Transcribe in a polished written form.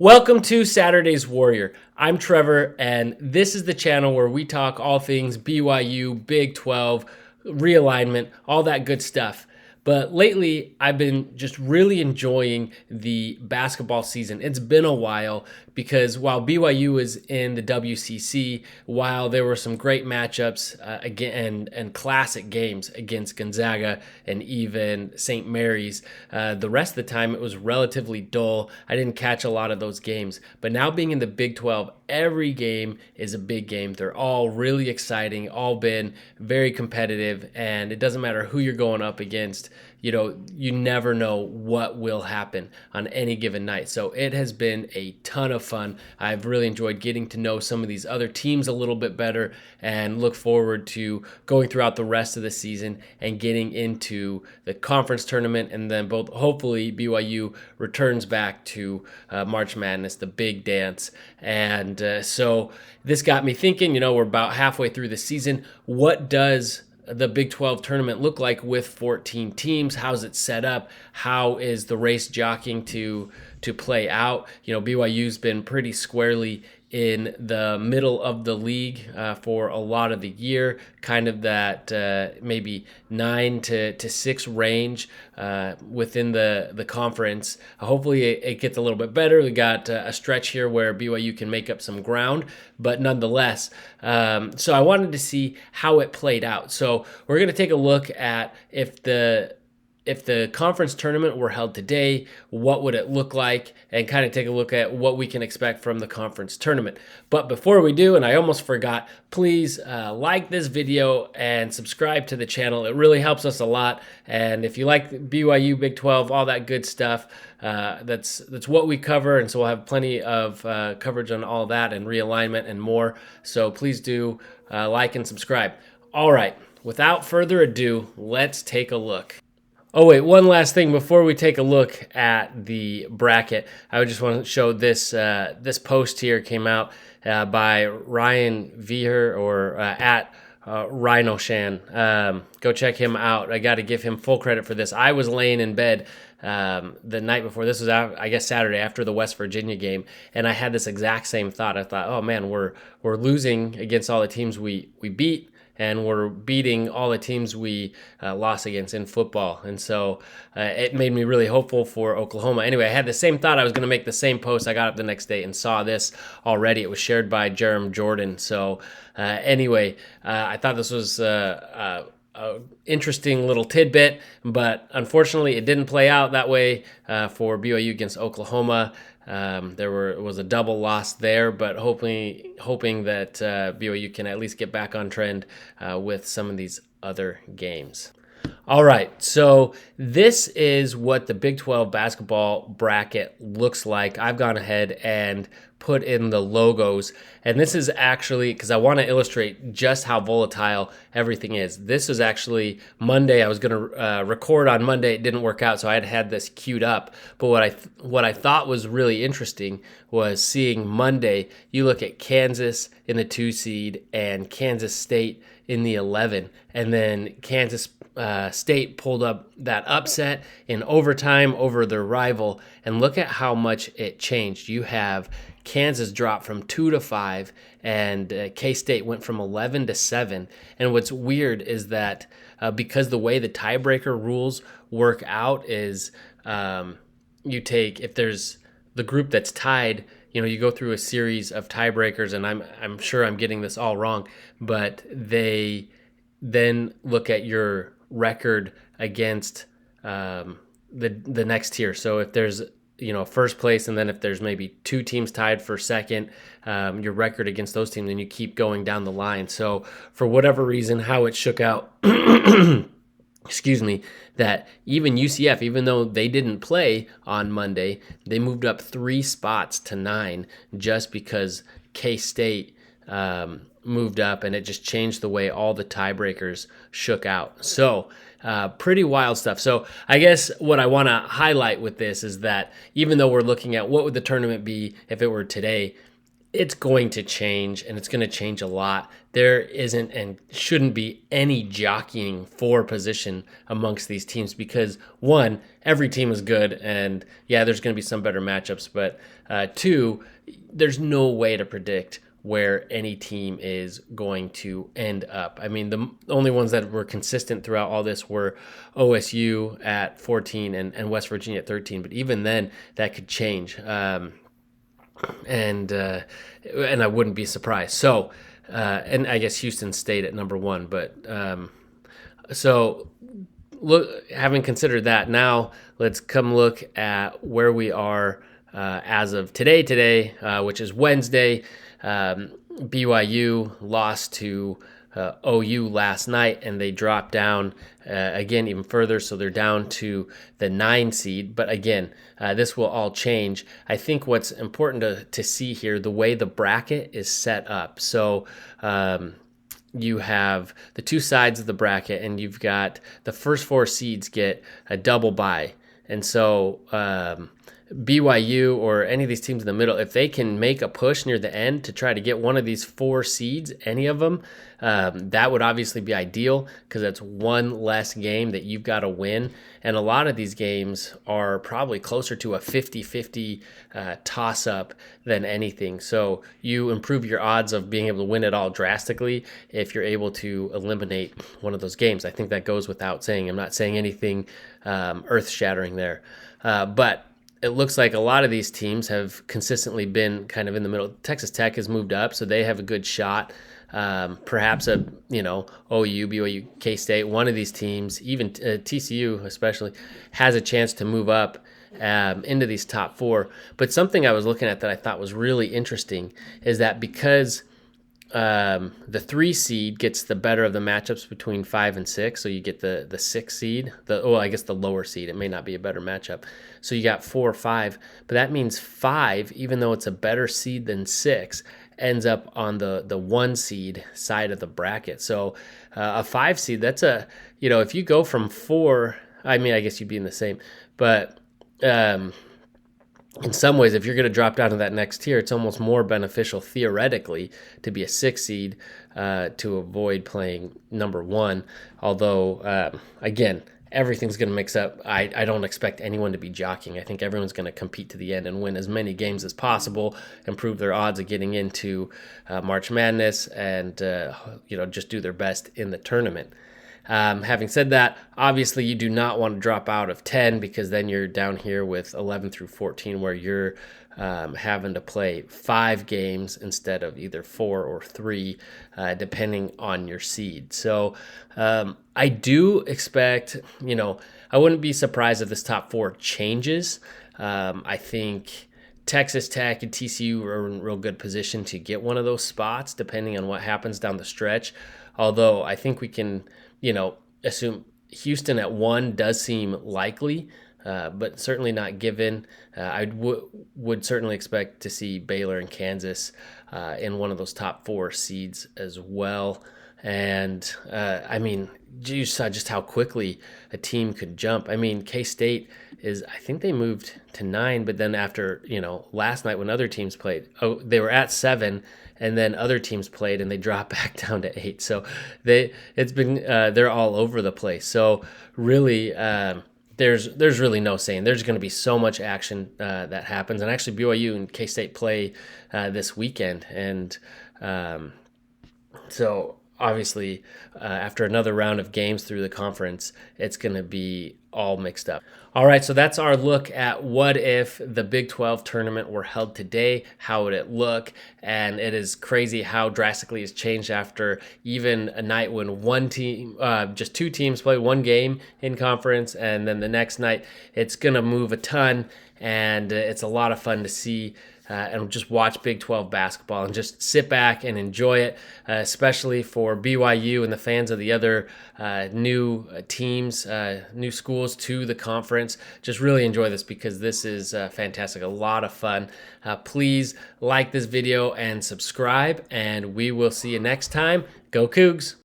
Welcome to Saturday's Warrior. I'm Trevor, and this is the channel where we talk all things BYU, Big 12, realignment, all that good stuff. But lately, I've been just really enjoying the basketball season. It's been a while because while BYU is in the WCC, while there were some great matchups again and classic games against Gonzaga and even St. Mary's, the rest of the time it was relatively dull. I didn't catch a lot of those games. But now being in the Big 12, every game is a big game. They're all really exciting, all been very competitive, and it doesn't matter who you're going up against. You never know what will happen on any given night. So it has been a ton of fun. I've really enjoyed getting to know some of these other teams a little bit better and look forward to going throughout the rest of the season and getting into the conference tournament. And then hopefully BYU returns back to March Madness, the big dance. And so this got me thinking, we're about halfway through the season. What does the Big 12 tournament look like with 14 teams? How's it set up? How is the race jockeying to play out? BYU's been pretty squarely in the middle of the league for a lot of the year, kind of that maybe 9 to 6 range within the conference. Hopefully it gets a little bit better. We got a stretch here where BYU can make up some ground, but nonetheless. So I wanted to see how it played out. So we're going to take a look at if the conference tournament were held today, what would it look like, and kind of take a look at what we can expect from the conference tournament. But before we do, and I almost forgot, please like this video and subscribe to the channel. It really helps us a lot. And if you like BYU, Big 12, all that good stuff, that's what we cover. And so we'll have plenty of coverage on all that and realignment and more. So please do like and subscribe. All right, without further ado, let's take a look. Oh, wait, one last thing before we take a look at the bracket. I would just want to show this post here came out by Ryan Veer or at Rhino Shan. Go check him out. I got to give him full credit for this. I was laying in bed the night before. This was, I guess, Saturday after the West Virginia game, and I had this exact same thought. I thought, oh, man, we're losing against all the teams we beat, and we're beating all the teams we lost against in football. And so it made me really hopeful for Oklahoma. Anyway, I had the same thought. I was going to make the same post. I got up the next day and saw this already. It was shared by Jerem Jordan. So anyway, I thought this was a interesting little tidbit, but unfortunately it didn't play out that way for BYU against Oklahoma. There was a double loss there, but hoping that BYU can at least get back on trend with some of these other games. All right, so this is what the Big 12 basketball bracket looks like. I've gone ahead and put in the logos, and this is actually because I want to illustrate just how volatile everything is. This is actually Monday. I was going to record on Monday. It didn't work out, so I had this queued up. But what I thought was really interesting was seeing Monday. You look at Kansas in the 2 seed and Kansas State in the 11, and then Kansas State pulled up that upset in overtime over their rival, and look at how much it changed. You have Kansas dropped from 2 to 5, and K-State went from 11 to 7. And what's weird is that because the way the tiebreaker rules work out is you take, if there's the group that's tied, you go through a series of tiebreakers, and I'm sure I'm getting this all wrong, but they then look at your record against the next tier. So if there's first place, and then if there's maybe 2 teams tied for second, your record against those teams, then you keep going down the line. So for whatever reason, how it shook out, excuse me, that even UCF, even though they didn't play on Monday, they moved up 3 spots to 9 just because K-State moved up, and it just changed the way all the tiebreakers shook out. So pretty wild stuff. So I guess what I want to highlight with this is that even though we're looking at what would the tournament be if it were today, It's going to change, and it's going to change a lot. There isn't and shouldn't be any jockeying for position amongst these teams because, one, every team is good, and yeah, there's going to be some better matchups, but two, there's no way to predict where any team is going to end up. I mean, the only ones that were consistent throughout all this were OSU at 14 and West Virginia at 13, but even then, that could change. And I wouldn't be surprised. So, and I guess Houston stayed at number one. But so, look, having considered that, now let's come look at where we are as of today. Today, which is Wednesday, BYU lost to OU last night, and they dropped down again even further. So they're down to the 9 seed. But again, this will all change. I think what's important to see here, the way the bracket is set up. So you have the two sides of the bracket, and you've got the first 4 seeds get a double bye. And so BYU or any of these teams in the middle, if they can make a push near the end to try to get one of these 4 seeds, any of them, that would obviously be ideal because that's one less game that you've got to win. And a lot of these games are probably closer to a 50-50 toss-up than anything. So you improve your odds of being able to win it all drastically if you're able to eliminate one of those games. I think that goes without saying. I'm not saying anything earth-shattering there. But it looks like a lot of these teams have consistently been kind of in the middle. Texas Tech has moved up, so they have a good shot. Perhaps OU, BYU, K-State, one of these teams, even TCU especially, has a chance to move up into these top 4. But something I was looking at that I thought was really interesting is that because the 3 seed gets the better of the matchups between 5 and 6, so you get the 6 seed. I guess the lower seed. It may not be a better matchup. So you got 4 or 5, but that means 5, even though it's a better seed than 6, ends up on the 1 seed side of the bracket. So a 5 seed, that's if you go from 4, I mean, I guess you'd be in the same, but in some ways, if you're going to drop down to that next tier, it's almost more beneficial theoretically to be a 6 seed to avoid playing number 1. Although, again, everything's going to mix up. I don't expect anyone to be jockeying. I think everyone's going to compete to the end and win as many games as possible, improve their odds of getting into March Madness, and just do their best in the tournament. Having said that, obviously you do not want to drop out of 10 because then you're down here with 11 through 14 where you're having to play 5 games instead of either 4 or 3, depending on your seed. So I do expect, I wouldn't be surprised if this top 4 changes. I think Texas Tech and TCU are in real good position to get one of those spots depending on what happens down the stretch. Although I think we can, assume Houston at 1 does seem likely, but certainly not given. I would certainly expect to see Baylor and Kansas in one of those top 4 seeds as well. And you saw just how quickly a team could jump. I mean, K-State I think they moved to 9, but then after, last night when other teams played, they were at 7, and then other teams played and they dropped back down to 8. So they're all over the place. So really, there's really no saying. There's going to be so much action that happens. And actually, BYU and K-State play this weekend, and so obviously, after another round of games through the conference, it's going to be all mixed up. All right, so that's our look at what if the Big 12 tournament were held today, how would it look? And it is crazy how drastically it's changed after even a night when just 2 teams play 1 game in conference, and then the next night it's going to move a ton, and it's a lot of fun to see. And just watch Big 12 basketball and just sit back and enjoy it, especially for BYU and the fans of the other new teams, new schools to the conference. Just really enjoy this because this is fantastic, a lot of fun. Please like this video and subscribe, and we will see you next time. Go Cougs!